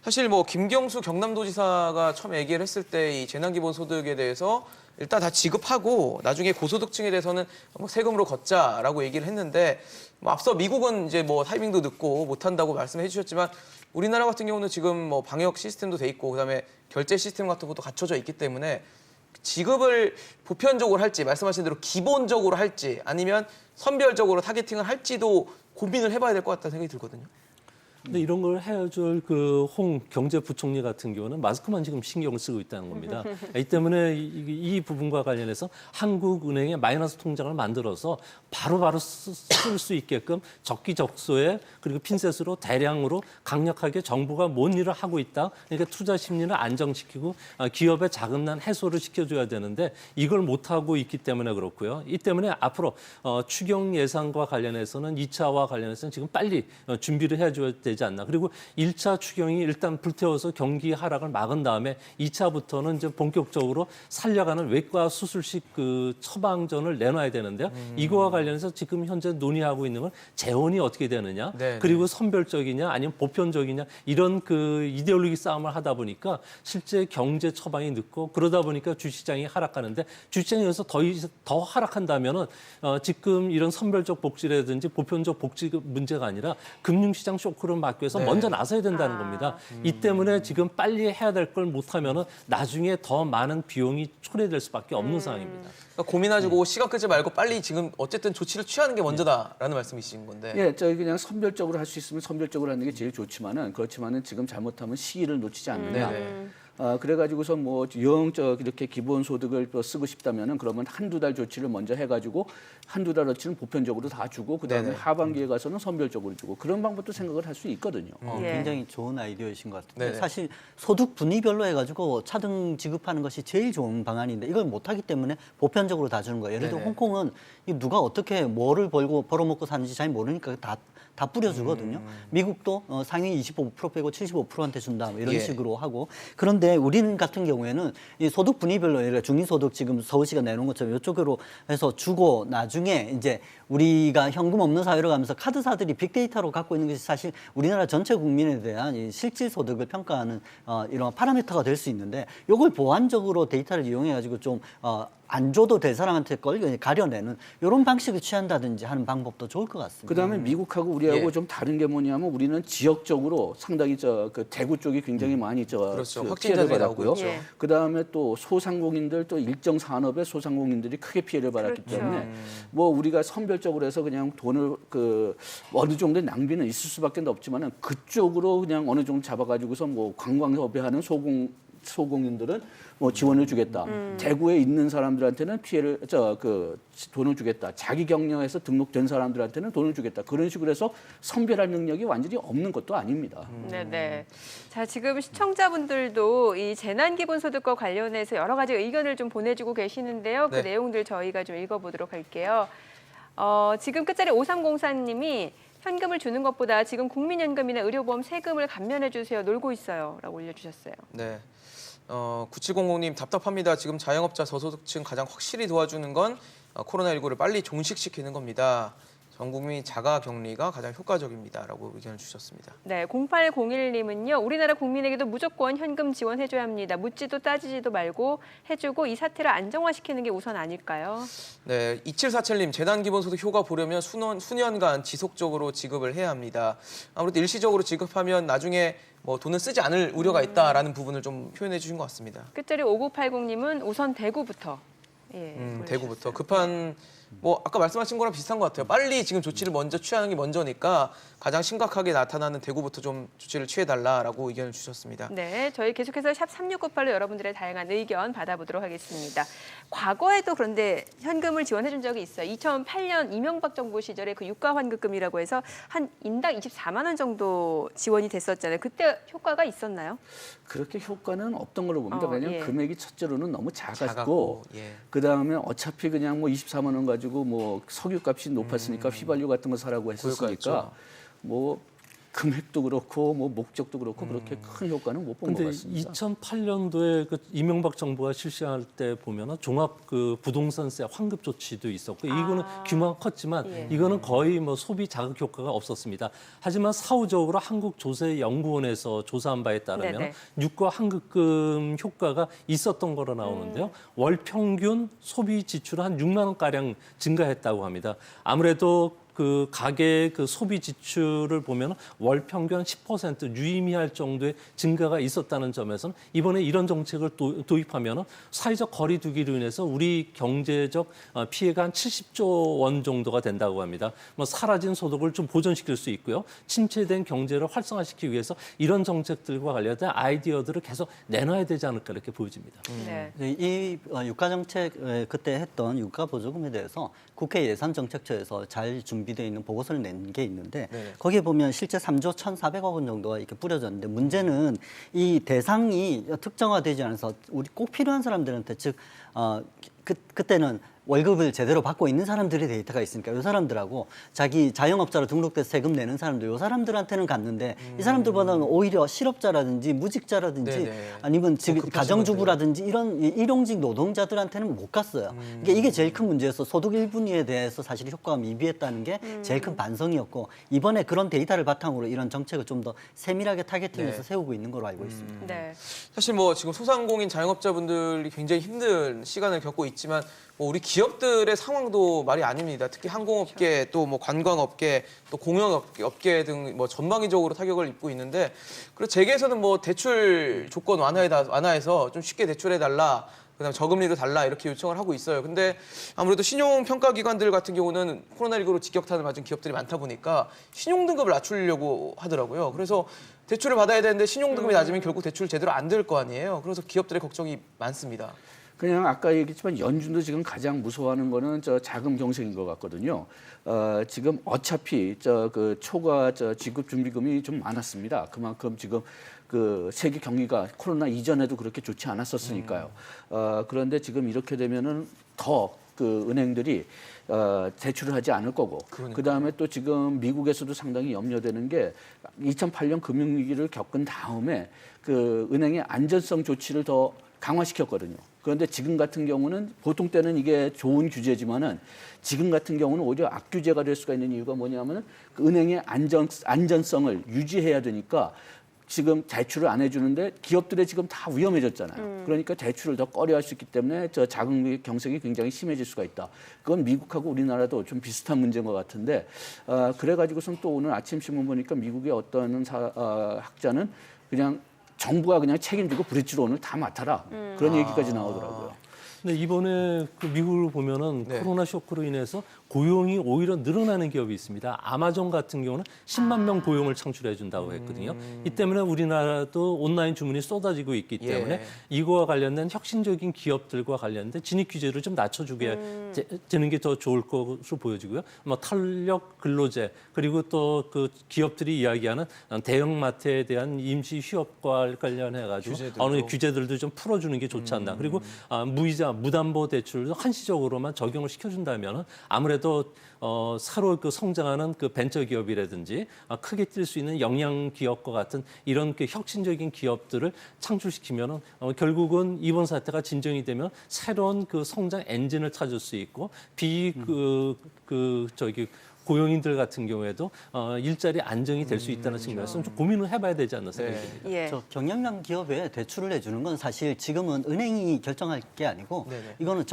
사실 뭐 김경수 경남도지사가 처음 얘기를 했을 때 이 재난기본소득에 대해서 일단 다 지급하고 나중에 고소득층에 대해서는 뭐 세금으로 걷자라고 얘기를 했는데 뭐 앞서 미국은 이제 뭐 타이밍도 늦고 못한다고 말씀해 주셨지만 우리나라 같은 경우는 지금 뭐 방역 시스템도 돼 있고 그다음에 결제 시스템 같은 것도 갖춰져 있기 때문에 지급을 보편적으로 할지 말씀하신 대로 기본적으로 할지 아니면 선별적으로 타겟팅을 할지도 고민을 해봐야 될 것 같다는 생각이 들거든요. 근데 이런 걸 해줄 그 홍 경제부총리 같은 경우는 마스크만 지금 신경을 쓰고 있다는 겁니다. 이 때문에 이 부분과 관련해서 한국은행의 마이너스 통장을 만들어서 바로바로 쓸 수 있게끔 적기적소에 그리고 핀셋으로 대량으로 강력하게 정부가 뭔 일을 하고 있다. 그러니까 투자 심리를 안정시키고 기업의 자금난 해소를 시켜줘야 되는데 이걸 못하고 있기 때문에 그렇고요. 이 때문에 앞으로 추경 예산과 관련해서는 2차와 관련해서는 지금 빨리 준비를 해줘야 되지 않나. 그리고 1차 추경이 일단 불태워서 경기 하락을 막은 다음에 2차부터는 이제 본격적으로 살려가는 외과 수술식 그 처방전을 내놔야 되는데요. 이거와 관련해서 지금 현재 논의하고 있는 건 재원이 어떻게 되느냐, 네, 그리고 선별적이냐 아니면 보편적이냐 이런 그 이데올로기 싸움을 하다 보니까 실제 경제 처방이 늦고 그러다 보니까 주시장이 하락하는데 주시장이 여기서 더 하락한다면은 지금 이런 선별적 복지라든지 보편적 복지 문제가 아니라 금융시장 쇼크를 막기 위해서 네. 먼저 나서야 된다는 겁니다. 이 때문에 지금 빨리 해야 될 걸 못하면은 나중에 더 많은 비용이 초래될 수밖에 없는 상황입니다. 그러니까 고민하시고 시간 끌지 말고 빨리 지금 어쨌든 조치를 취하는 게 먼저다라는 말씀이신 건데. 예, 저희 그냥 선별적으로 할 수 있으면 선별적으로 하는 게 제일 좋지만은 그렇지만은 지금 잘못하면 시기를 놓치지 않는다. 그래가지고서 뭐 이렇게 기본소득을 쓰고 싶다면은 그러면 한두 달 조치를 먼저 해가지고 한두 달 조치는 보편적으로 다 주고 그다음에 네네. 하반기에 가서는 선별적으로 주고 그런 방법도 생각을 할 수 있거든요. 예. 굉장히 좋은 아이디어이신 것 같은데 네네. 사실 소득 분위별로 해가지고 차등 지급하는 것이 제일 좋은 방안인데 이걸 못하기 때문에 보편적으로 다 주는 거예요. 예를 들어 네네. 홍콩은 이 누가 어떻게 뭐를 벌어먹고 사는지 잘 모르니까 다 뿌려주거든요. 미국도 상위 25% 빼고 75%한테 준다 뭐 이런 예. 식으로 하고 그런데 우리는 같은 경우에는 이 소득 분위별로 예를 들어 중위소득 지금 서울시가 내놓은 것처럼 이쪽으로 해서 주고 나중에 이제 우리가 현금 없는 사회로 가면서 카드사들이 빅데이터로 갖고 있는 것이 사실 우리나라 전체 국민에 대한 이 실질 소득을 평가하는 이런 파라미터가 될 수 있는데 이걸 보완적으로 데이터를 이용해 가지고 좀 안 줘도 될 사람한테 걸 가려내는 이런 방식을 취한다든지 하는 방법도 좋을 것 같습니다. 그다음에 미국하고 우리하고 예. 좀 다른 게 뭐냐면 우리는 지역적으로 상당히 그 대구 쪽이 굉장히 많이 그렇죠. 그 확진자들이 피해를 나오고 받았고요. 있죠. 예. 그다음에 또 소상공인들 또 일정 산업의 소상공인들이 크게 피해를 받았기 그렇죠. 때문에 뭐 우리가 선별적으로 해서 그냥 돈을 그 어느 정도의 낭비는 있을 수밖에 없지만은 그쪽으로 그냥 어느 정도 잡아가지고서 뭐 관광업에 하는 소공인들은 뭐 지원을 주겠다. 대구에 있는 사람들한테는 피해를 돈을 주겠다. 자기 경력에서 등록된 사람들한테는 돈을 주겠다. 그런 식으로 해서 선별할 능력이 완전히 없는 것도 아닙니다. 네네. 자, 지금 시청자분들도 이 재난기본소득과 관련해서 여러 가지 의견을 좀 보내주고 계시는데요. 그 네. 내용들 저희가 좀 읽어보도록 할게요. 지금 끝자리 5304님이 현금을 주는 것보다 지금 국민연금이나 의료보험 세금을 감면해 주세요. 놀고 있어요. 라고 올려주셨어요. 네. 9700님 답답합니다. 지금 자영업자 저소득층 가장 확실히 도와주는 건 코로나19를 빨리 종식시키는 겁니다. 전 국민 자가 격리가 가장 효과적입니다라고 의견을 주셨습니다. 네, 0801님은요. 우리나라 국민에게도 무조건 현금 지원해줘야 합니다. 묻지도 따지지도 말고 해주고 이 사태를 안정화시키는 게 우선 아닐까요? 네, 2747님 재난기본소득 효과 보려면 수년간 지속적으로 지급을 해야 합니다. 아무래도 일시적으로 지급하면 나중에 뭐 돈을 쓰지 않을 우려가 있다라는 부분을 좀 표현해 주신 것 같습니다. 끝자리 5980님은 우선 대구부터. 예, 대구부터 급한 뭐 아까 말씀하신 거랑 비슷한 것 같아요. 빨리 지금 조치를 먼저 취하는 게 먼저니까 가장 심각하게 나타나는 대구부터 좀 조치를 취해달라라고 의견을 주셨습니다. 네, 저희 계속해서 샵 3698로 여러분들의 다양한 의견 받아보도록 하겠습니다. 과거에도 그런데 현금을 지원해준 적이 있어요. 2008년 이명박 정부 시절에 그 유가환급금이라고 해서 한 인당 24만 원 정도 지원이 됐었잖아요. 그때 효과가 있었나요? 그렇게 효과는 없던 걸로 봅니다. 왜냐하면 예. 금액이 첫째로는 너무 작았고 작았고, 예. 그다음에 어차피 그냥 뭐 24만 원 가지고 뭐 석유값이 높았으니까 휘발유 같은 거 사라고 했었으니까 고유가였죠. 뭐 금액도 그렇고 뭐 목적도 그렇고 그렇게 큰 효과는 못 본 것 근데 같습니다. 2008년도에 그 이명박 정부가 실시할 때 보면은 종합 그 부동산세 환급 조치도 있었고 이거는 규모가 컸지만 예. 이거는 거의 뭐 소비 자극 효과가 없었습니다. 하지만 사후적으로 한국조세연구원에서 조사한 바에 따르면 네네. 유가 환급금 효과가 있었던 거로 나오는데요. 월 평균 소비 지출은 한 6만 원 가량 증가했다고 합니다. 아무래도 그 가계의 그 소비 지출을 보면 월 평균 10% 유의미할 정도의 증가가 있었다는 점에서는 이번에 이런 정책을 도입하면 사회적 거리두기로 인해서 우리 경제적 피해가 한 70조 원 정도가 된다고 합니다. 뭐 사라진 소득을 좀 보존시킬 수 있고요. 침체된 경제를 활성화시키기 위해서 이런 정책들과 관련된 아이디어들을 계속 내놔야 되지 않을까 이렇게 보여집니다. 네. 이 유가 정책 그때 했던 유가 보조금에 대해서 국회 예산정책처에서 잘 준비되어 있는 보고서를 낸 게 있는데 네. 거기에 보면 실제 3조 1,400억 원 정도가 이렇게 뿌려졌는데 문제는 이 대상이 특정화되지 않아서 우리 꼭 필요한 사람들한테 즉 그때는 월급을 제대로 받고 있는 사람들의 데이터가 있으니까 이 사람들하고 자기 자영업자로 등록돼서 세금 내는 사람들 이 사람들한테는 갔는데 이 사람들보다는 오히려 실업자라든지 무직자라든지 네네. 아니면 지금 급하신 가정주부라든지 이런 일용직 노동자들한테는 못 갔어요. 이게 제일 큰 문제였어. 소득 1분위에 대해서 사실 효과가 미비했다는 게 제일 큰 반성이었고 이번에 그런 데이터를 바탕으로 이런 정책을 좀 더 세밀하게 타겟팅해서 네. 세우고 있는 걸로 알고 있습니다. 네. 사실 뭐 지금 소상공인 자영업자분들이 굉장히 힘든 시간을 겪고 있지만 뭐 우리 기업들의 상황도 말이 아닙니다. 특히 항공업계 또 뭐 관광업계 또 공연업계 등 뭐 전방위적으로 타격을 입고 있는데 그래서 재계에서는 뭐 대출 조건 완화해서 좀 쉽게 대출해 달라. 그다음 저금리도 달라 이렇게 요청을 하고 있어요. 근데 아무래도 신용평가기관들 같은 경우는 코로나19로 직격탄을 맞은 기업들이 많다 보니까 신용등급을 낮추려고 하더라고요. 그래서 대출을 받아야 되는데 신용등급이 낮으면 결국 대출 제대로 안 될 거 아니에요. 그래서 기업들의 걱정이 많습니다. 그냥 아까 얘기했지만 연준도 지금 가장 무서워하는 거는 저 자금 경색인 것 같거든요. 지금 어차피 그 초과 지급 준비금이 좀 많았습니다. 그만큼 지금 그 세계 경기가 코로나 이전에도 그렇게 좋지 않았었으니까요. 그런데 지금 이렇게 되면은 더 그 은행들이 대출을 하지 않을 거고, 그 다음에 또 지금 미국에서도 상당히 염려되는 게 2008년 금융위기를 겪은 다음에 그 은행의 안전성 조치를 더 강화시켰거든요. 그런데 지금 같은 경우는 보통 때는 이게 좋은 규제지만은 지금 같은 경우는 오히려 악규제가 될 수가 있는 이유가 뭐냐면은 그 은행의 안전성을 유지해야 되니까 지금 대출을 안 해주는데 기업들이 지금 다 위험해졌잖아요. 그러니까 대출을 더 꺼려할 수 있기 때문에 저 자금 경색이 굉장히 심해질 수가 있다. 그건 미국하고 우리나라도 좀 비슷한 문제인 것 같은데 그래가지고선 또 오늘 아침 신문 보니까 미국의 어떤 학자는 그냥 정부가 그냥 책임지고 브릿지로 오늘 다 맡아라. 그런 얘기까지 나오더라고요. 근데 이번에 그 미국을 보면은 네. 코로나 쇼크로 인해서 고용이 오히려 늘어나는 기업이 있습니다. 아마존 같은 경우는 10만 명 고용을 창출해 준다고 했거든요. 이 때문에 우리나라도 온라인 주문이 쏟아지고 있기 때문에 예. 이거와 관련된 혁신적인 기업들과 관련된 진입 규제를 좀 낮춰주게 되는 게 더 좋을 것으로 보여지고요. 뭐 탄력 근로제 그리고 또 그 기업들이 이야기하는 대형마트에 대한 임시 휴업과 관련해 가지고 규제들도. 어느 규제들도 좀 풀어주는 게 좋지 않나. 그리고 무이자 무담보 대출도 한시적으로만 적용을 시켜준다면 아무래도 새로 그 성장하는 그 벤처 기업이라든지 크게 뛸 수 있는 영양 기업과 같은 이런 그 혁신적인 기업들을 창출시키면은 결국은 이번 사태가 진정이 되면 새로운 그 성장 엔진을 찾을 수 있고 고용인들 같은 경우에도 일자리 안정이 될 수 있다는 측면에서 좀 고민을 해봐야 되지 않나 생각이 듭니다. 예. 저 경영형 기업에 대출을 해주는 건 사실 지금은 은행이 결정할 게 아니고 네네. 이거는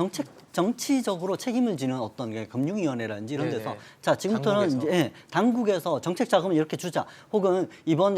정치적으로 책임을 지는 어떤 게 금융위원회라든지 이런 데서 네네. 자 지금부터는 당국에서. 이제 당국에서 정책 자금을 이렇게 주자 혹은 이번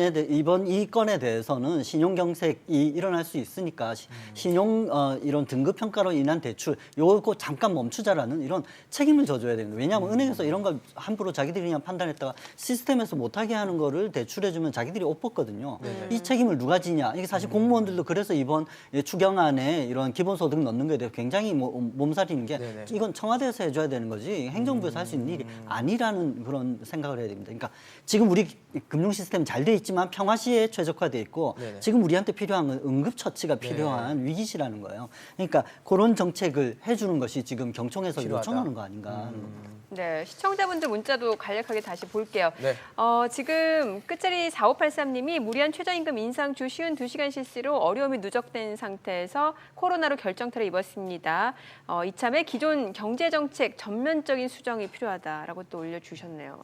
이 건에 대해서는 신용 경색이 일어날 수 있으니까 신용 이런 등급 평가로 인한 대출 요거 잠깐 멈추자라는 이런 책임을 져줘야 됩니다. 왜냐하면 은행에서 이런 걸 함부로 자기들이 그냥 판단했다가 시스템에서 못하게 하는 거를 대출해주면 자기들이 옷 벗거든요. 이 책임을 누가 지냐. 이게 사실 공무원들도 그래서 이번 추경안에 이런 기본소득 넣는 거에 대해 굉장히 몸살이는 게 네네. 이건 청와대에서 해줘야 되는 거지 행정부에서 할 수 있는 일이 아니라는 그런 생각을 해야 됩니다. 그러니까 지금 우리 금융 시스템 잘 돼 있지만 평화시에 최적화돼 있고 네네. 지금 우리한테 필요한 건 응급처치가 필요한 위기시라는 거예요. 그러니까 그런 정책을 해주는 것이 지금 경총에서 필요하다. 요청하는 거 아닌가 하는 겁니다. 네, 시청자분들 문자도 간략하게 다시 볼게요. 네. 지금 끝자리 4583님이 무리한 최저임금 인상 주 쉬운 2시간 실시로 어려움이 누적된 상태에서 코로나로 결정타를 입었습니다. 이참에 기존 경제정책 전면적인 수정이 필요하다라고 또 올려주셨네요.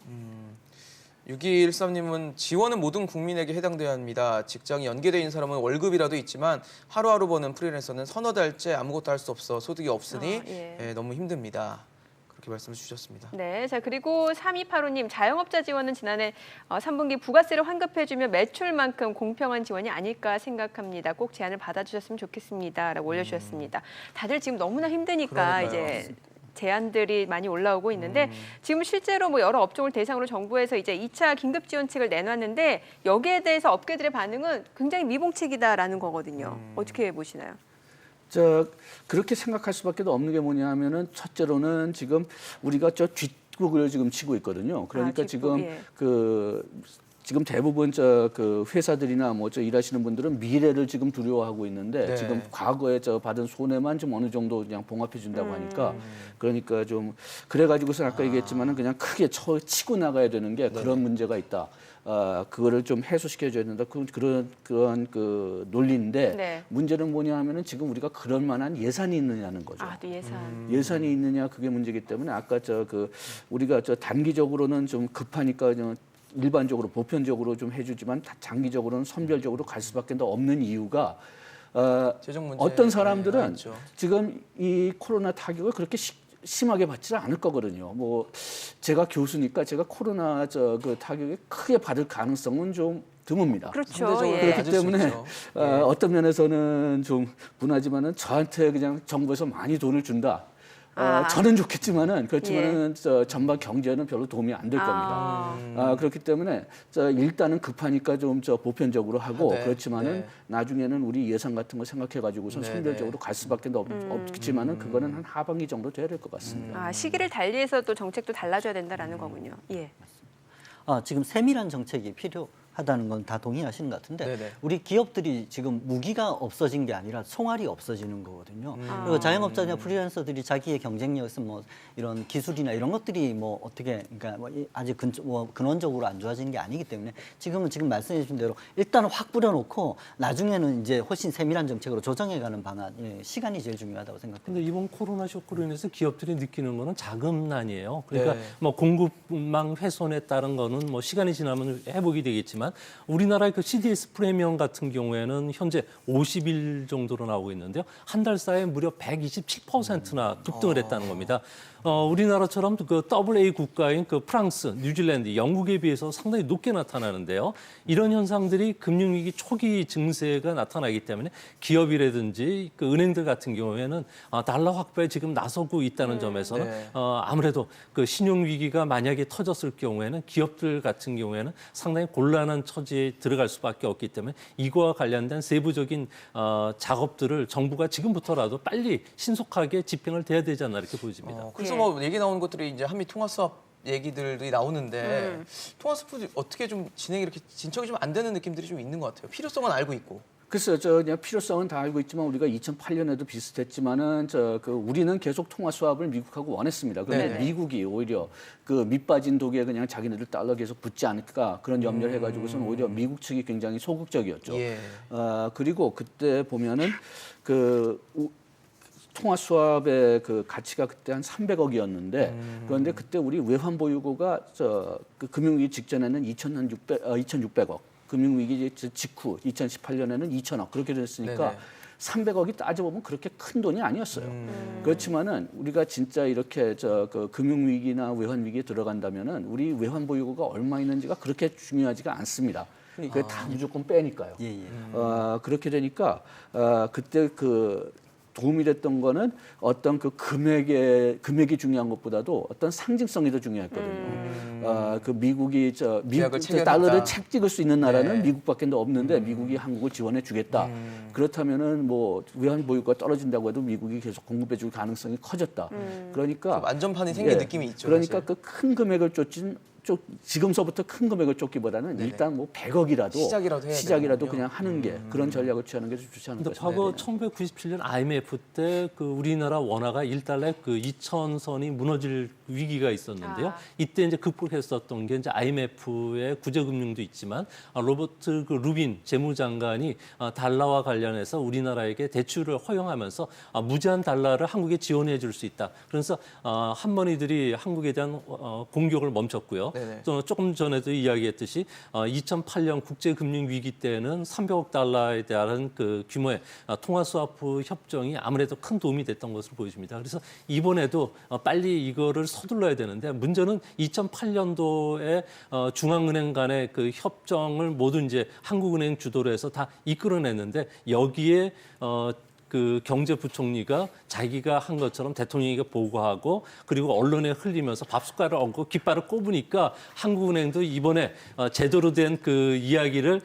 6213님은 지원은 모든 국민에게 해당돼야 합니다. 직장이 연계돼 있는 사람은 월급이라도 있지만 하루하루 버는 프리랜서는 서너 달째 아무것도 할 수 없어 소득이 없으니 예. 너무 힘듭니다. 그렇게 말씀을 주셨습니다. 네, 자 그리고 3285님 자영업자 지원은 지난해 3분기 부가세를 환급해주며 매출만큼 공평한 지원이 아닐까 생각합니다. 꼭 제안을 받아주셨으면 좋겠습니다라고 올려주셨습니다. 다들 지금 너무나 힘드니까 그러니까요. 이제 제안들이 많이 올라오고 있는데 지금 실제로 뭐 여러 업종을 대상으로 정부에서 이제 2차 긴급 지원책을 내놨는데 여기에 대해서 업계들의 반응은 굉장히 미봉책이다라는 거거든요. 어떻게 보시나요? 그렇게 생각할 수밖에 없는 게 뭐냐면은 첫째로는 지금 우리가 뒷국을 지금 치고 있거든요. 그러니까 뒷국, 지금 예. 그 지금 대부분 그 회사들이나 뭐 일하시는 분들은 미래를 지금 두려워하고 있는데 네. 지금 과거에 받은 손해만 좀 어느 정도 그냥 봉합해 준다고 하니까 그러니까 좀 그래가지고서 아까 얘기했지만은 그냥 크게 치고 나가야 되는 게 그런 문제가 있다. 그거를 좀 해소시켜줘야 된다. 그런 그 논리인데 네. 문제는 뭐냐 하면은 지금 우리가 그럴 만한 예산이 있느냐는 거죠. 또 예산. 예산이 있느냐 그게 문제이기 때문에 아까 우리가 단기적으로는 좀 급하니까 일반적으로 보편적으로 좀 해주지만 장기적으로는 선별적으로 갈 수밖에 없는 이유가 재정 문제 어떤 사람들은 있죠. 지금 이 코로나 타격을 그렇게 심하게 받지는 않을 거거든요. 뭐 제가 교수니까 제가 코로나 그 타격을 크게 받을 가능성은 좀 드뭅니다. 그렇죠. 상대적으로 예. 그렇기 낮을 수 때문에 있죠. 어떤 면에서는 좀 분하지만은 저한테 그냥 정부에서 많이 돈을 준다. 저는 좋겠지만은 그렇지만은 전반 경제는 별로 도움이 안 될 겁니다. 그렇기 때문에 일단은 급하니까 좀 보편적으로 하고 네, 그렇지만은 네. 나중에는 우리 예산 같은 거 생각해 가지고선 네, 선별적으로 갈 수밖에 없겠지만은 그거는 한 하반기 정도 돼야 될 것 같습니다. 시기를 달리해서 또 정책도 달라져야 된다라는 거군요. 예. 지금 세밀한 정책이 필요하다는 건 다 동의하시는 것 같은데 네네. 우리 기업들이 지금 무기가 없어진 게 아니라 총알이 없어지는 거거든요. 그리고 자영업자나 프리랜서들이 자기의 경쟁력에서 뭐 이런 기술이나 이런 것들이 뭐 어떻게 그러니까 뭐 아직 근원적으로 안 좋아지는 게 아니기 때문에 지금 말씀해 주신 대로 일단 확 뿌려놓고 나중에는 이제 훨씬 세밀한 정책으로 조정해가는 방안 시간이 제일 중요하다고 생각합니다. 근데 이번 코로나 쇼크로 인해서 기업들이 느끼는 거는 자금난이에요. 그러니까 네. 뭐 공급망 훼손에 따른 거는 뭐 시간이 지나면 회복이 되겠지만 우리나라의 그 CDS 프리미엄 같은 경우에는 현재 50일 정도로 나오고 있는데요. 한 달 사이에 무려 127%나 급등을 했다는 겁니다. 우리나라처럼 그 AA 국가인 그 프랑스, 뉴질랜드, 영국에 비해서 상당히 높게 나타나는데요. 이런 현상들이 금융위기 초기 증세가 나타나기 때문에 기업이라든지 그 은행들 같은 경우에는 달러 확보에 지금 나서고 있다는 점에서는 네. 아무래도 그 신용 위기가 만약에 터졌을 경우에는 기업들 같은 경우에는 상당히 곤란한 처지에 들어갈 수밖에 없기 때문에 이거와 관련된 세부적인 작업들을 정부가 지금부터라도 빨리 신속하게 집행을 돼야 되지 않나 이렇게 보여집니다. 그래서 뭐 얘기 나오는 것들이 이제 한미 통화 수합 얘기들이 나오는데 통화 수합이 어떻게 좀 진행이 이렇게 진척이 좀 안 되는 느낌들이 좀 있는 것 같아요. 필요성은 알고 있고. 글쎄요, 그냥 필요성은 다 알고 있지만 우리가 2008년에도 비슷했지만은 우리는 계속 통화 수합을 미국하고 원했습니다. 그런데 네네. 미국이 오히려 그 밑빠진 독에 그냥 자기네들 달러 계속 붙지 않을까 그런 염려를 해가지고서는 오히려 미국 측이 굉장히 소극적이었죠. 예. 그리고 그때 보면은 통화 수합의 그 가치가 그때 한 300억이었는데 그런데 그때 우리 외환 보유고가 그 금융위기 직전에는 2,600억. 금융위기 직후 2018년에는 2,000억 그렇게 됐으니까 네네. 300억이 따져보면 그렇게 큰 돈이 아니었어요. 그렇지만은 우리가 진짜 이렇게 그 금융위기나 외환위기에 들어간다면은 우리 외환 보유고가 얼마 있는지가 그렇게 중요하지가 않습니다. 그게 다 무조건 빼니까요. 예, 예. 그렇게 되니까 그때 그 도움이 됐던 거는 어떤 그 금액이 중요한 것보다도 어떤 상징성이 더 중요했거든요. 그 미국이 계약을 체결했다. 달러를 책 찍을 수 있는 나라는 네. 미국밖에 없는데 미국이 한국을 지원해 주겠다. 그렇다면은 뭐 외환 보유고가 떨어진다고 해도 미국이 계속 공급해 줄 가능성이 커졌다. 그러니까 좀 안전판이 생긴 느낌이 있죠. 그러니까 사실. 그 큰 금액을 지금서부터 큰 금액을 쫓기보다는 네네. 일단 뭐 100억이라도 시작이라도 해야 시작이라도 되는군요. 그냥 하는 게 그런 전략을 취하는 게 좋지 않을까 근데 싶습니다. 과거 1997년 IMF 때 그 우리나라 원화가 1달러에 그 2,000선이 무너질 위기가 있었는데요. 이때 이제 극복했었던 게 이제 IMF의 구제금융도 있지만 로버트 그 루빈 재무장관이 달러와 관련해서 우리나라에게 대출을 허용하면서 무제한 달러를 한국에 지원해 줄 수 있다. 그래서 한머니들이 한국에 대한 공격을 멈췄고요. 네네. 또 조금 전에도 이야기했듯이 2008년 국제금융위기 때는 300억 달러에 대한 그 규모의 통화수화프 협정이 아무래도 큰 도움이 됐던 것으로 보여집니다. 그래서 이번에도 빨리 이거를 서둘러야 되는데 문제는 2008년도에 중앙은행 간의 그 협정을 모두 이제 한국은행 주도로 해서 다 이끌어냈는데 여기에 그 경제부총리가 자기가 한 것처럼 대통령에게 보고하고 그리고 언론에 흘리면서 밥숟가락을 얹고 깃발을 꼽으니까 한국은행도 이번에 제대로 된 그 이야기를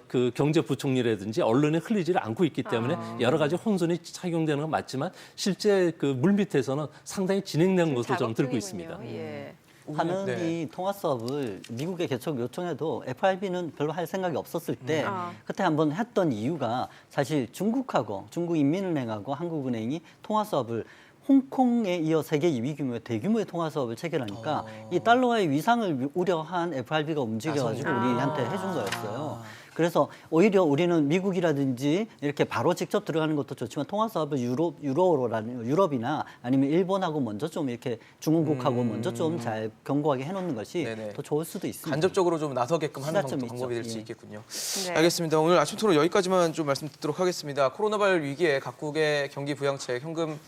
그 경제부총리라든지 언론에 흘리지를 않고 있기 때문에 여러 가지 혼선이 작용되는 건 맞지만 실제 그 물밑에서는 상당히 진행된 것으로 저는 들고 있습니다. 예. 하는 네. 이 통화 사업을 미국에 개척 요청해도 FRB는 별로 할 생각이 없었을 때 그때 한번 했던 이유가 사실 중국하고 중국인민은행하고 한국은행이 통화 사업을 홍콩에 이어 세계 2위 규모의 대규모의 통화 사업을 체결하니까 이 달러의 위상을 우려한 FRB가 움직여가지고 우리한테 해준 거였어요. 그래서 오히려 우리는 미국이라든지 이렇게 바로 직접 들어가는 것도 좋지만 통화 사업을 유럽이나 아니면 일본하고 먼저 좀 이렇게 중원국하고 먼저 좀 잘 견고하게 해놓는 것이 네네. 더 좋을 수도 있습니다. 간접적으로 좀 나서게끔 하는 시사점이 방법이 될 있죠. 수 예. 있겠군요. 네. 알겠습니다. 오늘 아침 토론 여기까지만 좀 말씀 듣도록 하겠습니다. 코로나 바이러스 위기에 각국의 경기 부양책, 현금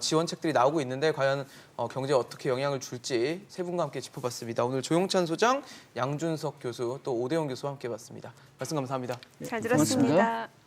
지원책들이 나오고 있는데 과연 경제에 어떻게 영향을 줄지 세 분과 함께 짚어봤습니다. 오늘 조용찬 소장, 양준석 교수, 또 오대영 교수와 함께 봤습니다. 말씀 감사합니다. 잘 고맙습니다. 들었습니다.